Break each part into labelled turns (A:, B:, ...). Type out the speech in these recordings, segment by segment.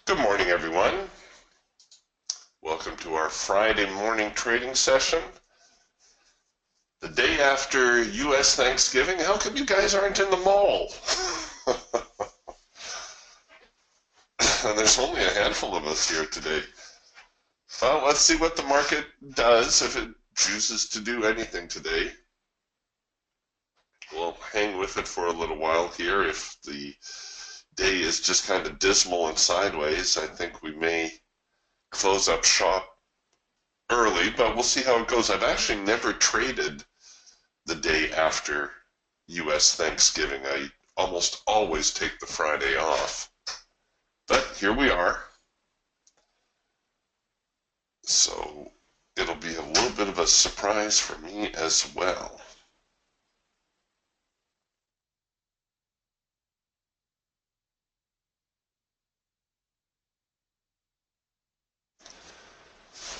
A: Good morning, everyone. Welcome to our Friday morning trading session. The day after U.S. Thanksgiving. How come you guys aren't in the mall? And there's only a handful of us here today. Well, let's see what the market does if it chooses to do anything today. We'll hang with it for a little while here. If the day is just kind of dismal and sideways, I think we may close up shop early, but we'll see how it goes. I've actually never traded the day after U.S. Thanksgiving. I almost always take the Friday off. But here we are. So it'll be a little bit of a surprise for me as well.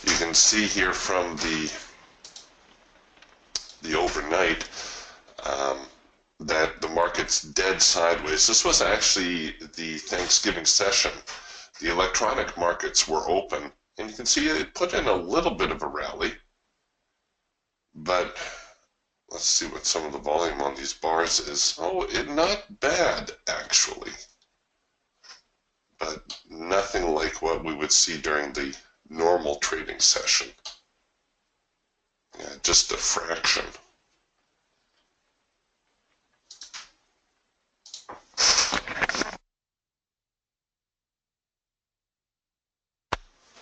A: You can see here from the overnight that the market's dead sideways. This was actually the Thanksgiving session. The electronic markets were open, and you can see it put in a little bit of a rally. But let's see what some of the volume on these bars is. Oh, not bad, actually. But nothing like what we would see during the normal trading session. Yeah, just a fraction.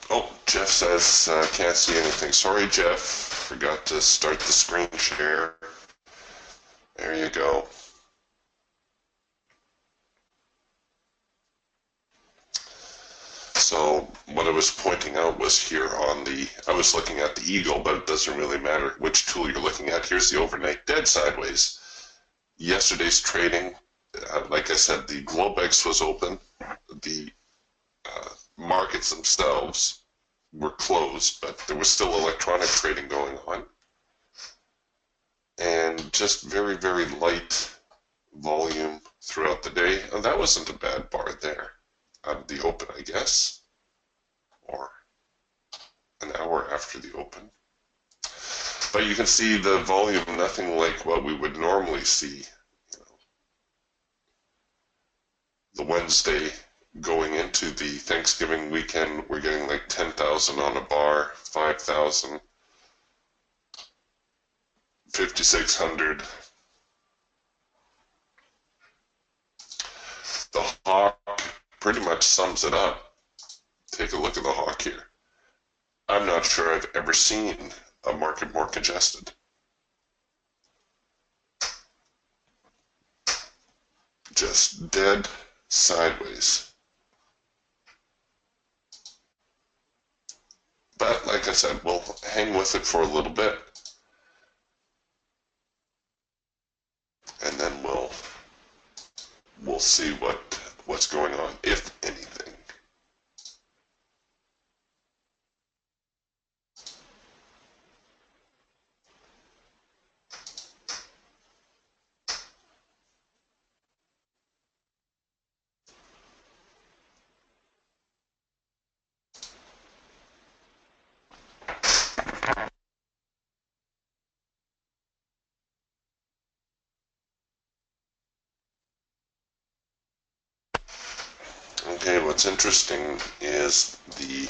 A: Oh, Jeff says can't see anything. Sorry, Jeff. Forgot to start the screen share. There you go. So what I was pointing out was here on I was looking at the Eagle, but it doesn't really matter which tool you're looking at. Here's the overnight dead sideways. Yesterday's trading, like I said, the Globex was open. The markets themselves were closed, but there was still electronic trading going on. And just very, very light volume throughout the day. And that wasn't a bad bar there. The open, I guess, or an hour after the open. But you can see the volume, nothing like what we would normally see. The Wednesday going into the Thanksgiving weekend, we're getting like 10,000 on a bar, 5,000, 5,600. The hawk pretty much sums it up. Take a look at the hawk here. I'm not sure I've ever seen a market more congested. Just dead sideways. But like I said, we'll hang with it for a little bit. And then we'll see what's going on, if anything. Okay, what's interesting is the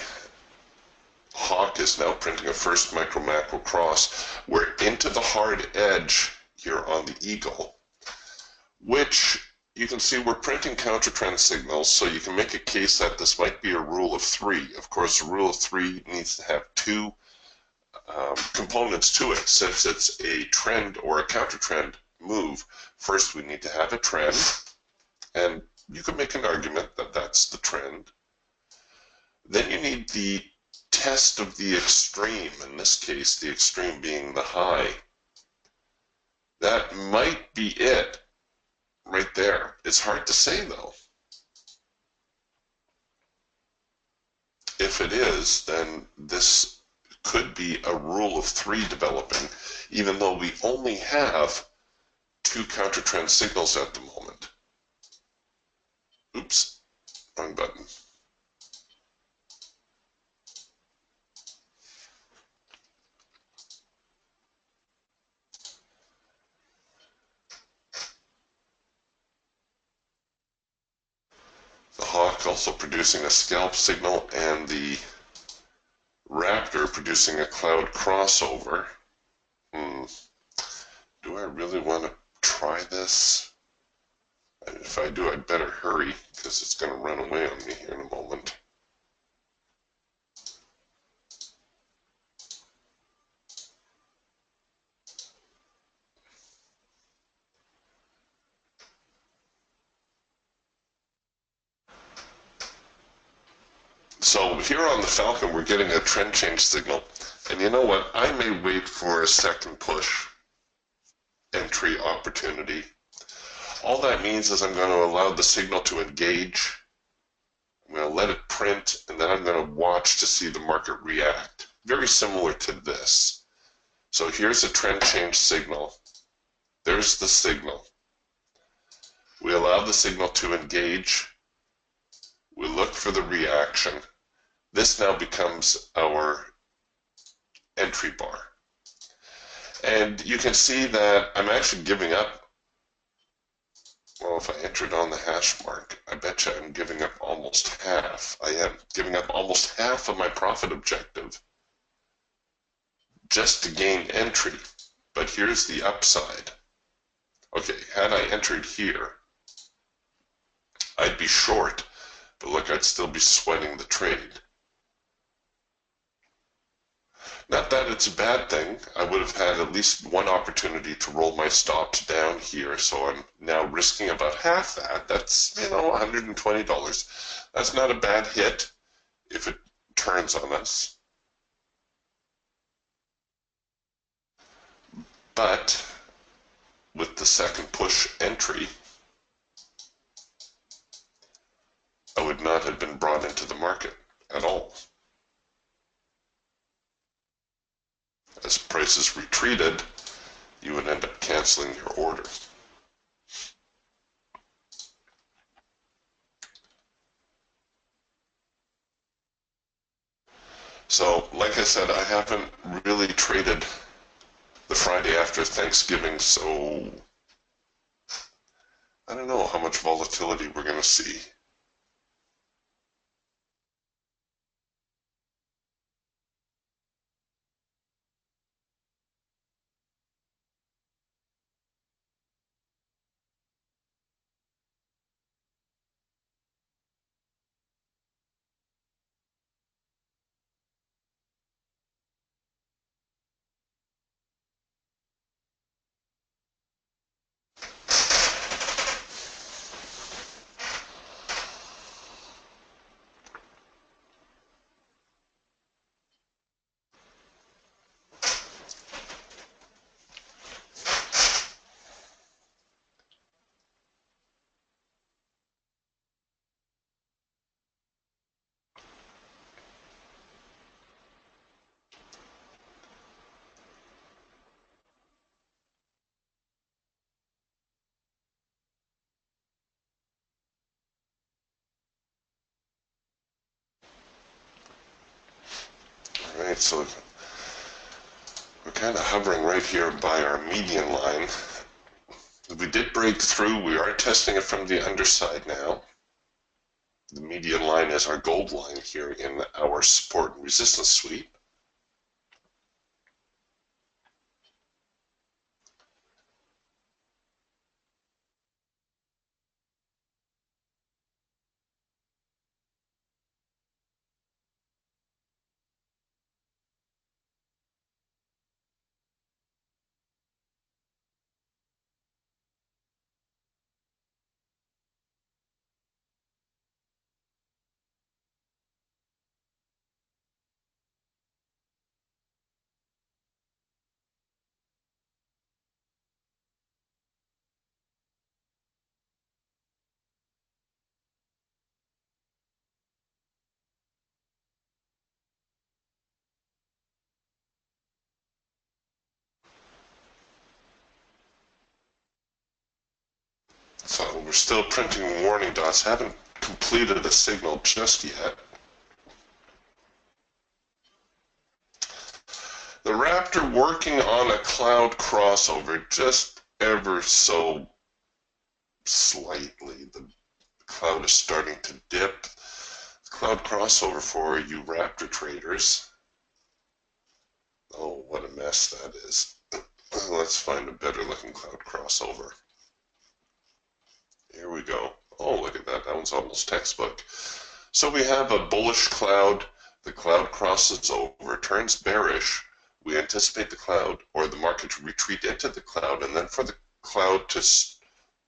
A: hawk is now printing a first micro macro cross. We're into the hard edge here on the Eagle, which you can see we're printing counter trend signals, so you can make a case that this might be a rule of three. Of course, a rule of three needs to have two components to it. Since it's a trend or a counter trend move, first we need to have a trend, and you could make an argument that that's the trend. Then you need the test of the extreme, in this case the extreme being the high. That might be it right there. It's hard to say though. If it is, then this could be a rule of three developing, even though we only have two counter trend signals at the moment. Oops, wrong button. Hawk also producing a scalp signal, and the Raptor producing a cloud crossover. Do I really want to try this? If I do, I'd better hurry, because it's going to run away on me here in a moment. So here on the Falcon, we're getting a trend change signal. And you know what? I may wait for a second push entry opportunity. All that means is I'm going to allow the signal to engage. I'm going to let it print, and then I'm going to watch to see the market react. Very similar to this. So here's a trend change signal. There's the signal. We allow the signal to engage. We look for the reaction. This now becomes our entry bar. And you can see that I'm actually giving up. Well, if I entered on the hash mark, I bet you I'm giving up almost half. I am giving up almost half of my profit objective just to gain entry. But here's the upside. Okay, had I entered here, I'd be short, but look, I'd still be sweating the trade. Not that it's a bad thing. I would have had at least one opportunity to roll my stops down here, so I'm now risking about half that. That's, $120. That's not a bad hit if it turns on us. But with the second push entry, I would not have been brought into the market at all. As prices retreated, you would end up canceling your order. So, like I said, I haven't really traded the Friday after Thanksgiving, so I don't know how much volatility we're going to see. All right, so we're kind of hovering right here by our median line. We did break through. We are testing it from the underside now. The median line is our gold line here in our support and resistance sweep. So we're still printing warning dots. Haven't completed a signal just yet. The Raptor working on a cloud crossover just ever so slightly. The cloud is starting to dip. Cloud crossover for you Raptor traders. Oh, what a mess that is. Let's find a better looking cloud crossover. Here we go. Oh, look at that. That one's almost textbook. So we have a bullish cloud. The cloud crosses over, turns bearish. We anticipate the cloud or the market to retreat into the cloud, and then for the cloud to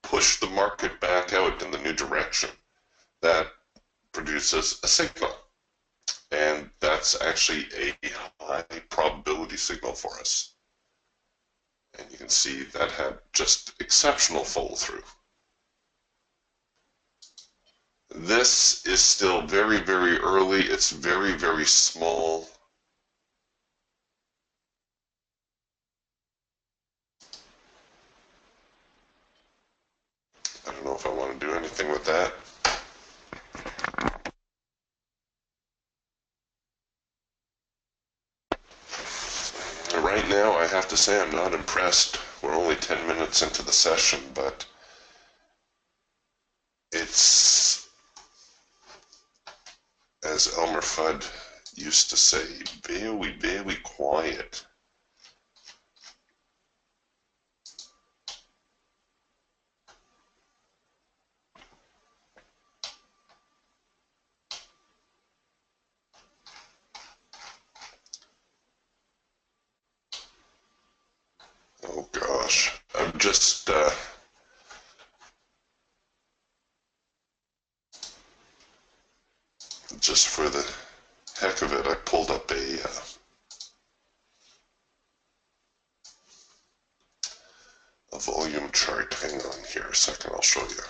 A: push the market back out in the new direction. That produces a signal. And that's actually a high probability signal for us. And you can see that had just exceptional follow through. This is still very, very early. It's very, very small. I don't know if I want to do anything with that. Right now, I have to say I'm not impressed. We're only 10 minutes into the session, but it's, as Elmer Fudd used to say, very, very quiet. Oh gosh, I'm just for the heck of it, I pulled up a volume chart. Hang on here a second, I'll show you.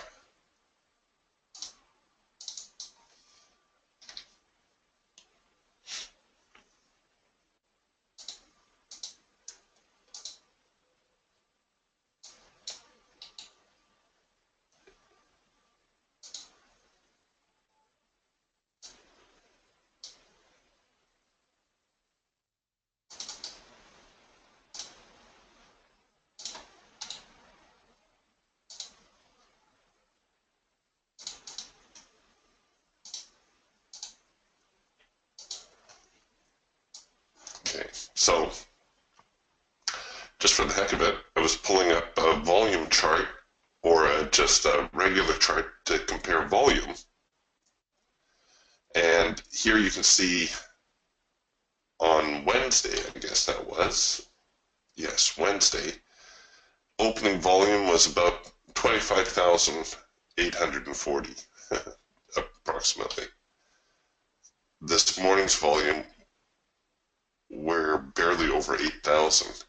A: Okay, so just for the heck of it, I was pulling up a volume chart or just a regular chart to compare volume. And here you can see on Wednesday, I guess that was, yes, Wednesday, opening volume was about 25,840 approximately. This morning's volume, we're barely over 8,000.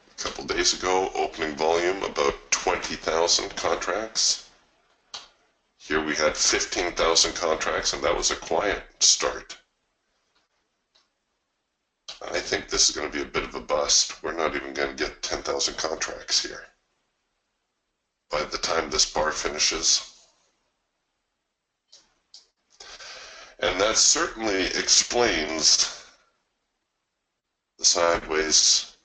A: A couple days ago, opening volume about 20,000 contracts. Here we had 15,000 contracts, and that was a quiet start. I think this is going to be a bit of a bust. We're not even going to get 10,000 contracts here by the time this bar finishes. And that certainly explains the sideways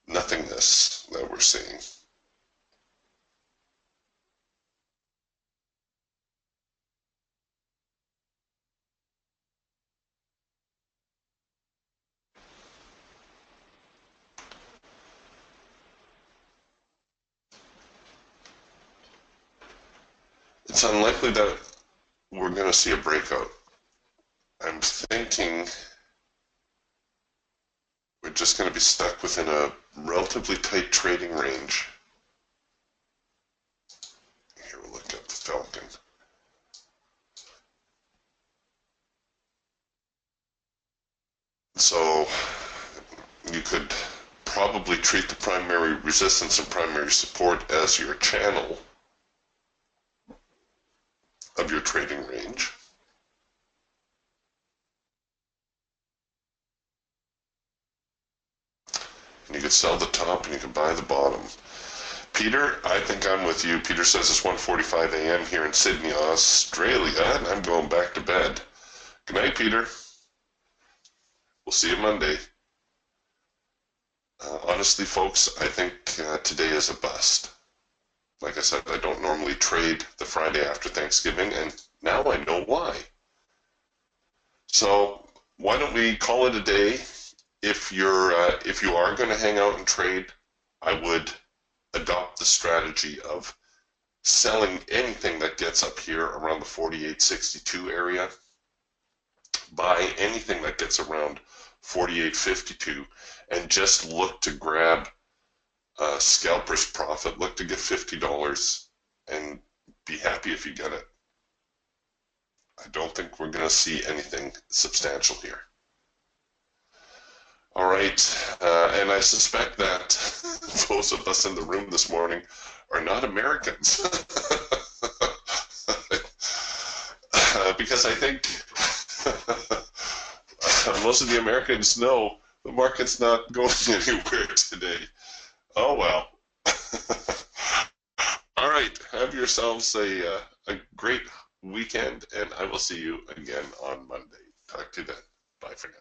A: nothingness that we're seeing. It's unlikely that we're going to see a breakout. I'm thinking we're just going to be stuck within a relatively tight trading range. Here we'll look at the Falcon. So you could probably treat the primary resistance and primary support as your channel of your trading range. And you could sell the top and you could buy the bottom. Peter, I think I'm with you. Peter says it's 1:45 a.m. here in Sydney, Australia, and I'm going back to bed. Good night, Peter. We'll see you Monday. Honestly, folks, I think today is a bust. Like I said, I don't normally trade the Friday after Thanksgiving, and now I know why. So why don't we call it a day? If you are going to hang out and trade, I would adopt the strategy of selling anything that gets up here around the 48.62 area, buy anything that gets around 48.52, and just look to grab a scalper's profit. Look to get $50 and be happy if you get it. I don't think we're going to see anything substantial here. All right, and I suspect that those of us in the room this morning are not Americans. Because I think most of the Americans know the market's not going anywhere today. Oh well. All right, have yourselves a great weekend, and I will see you again on Monday. Talk to you then. Bye for now.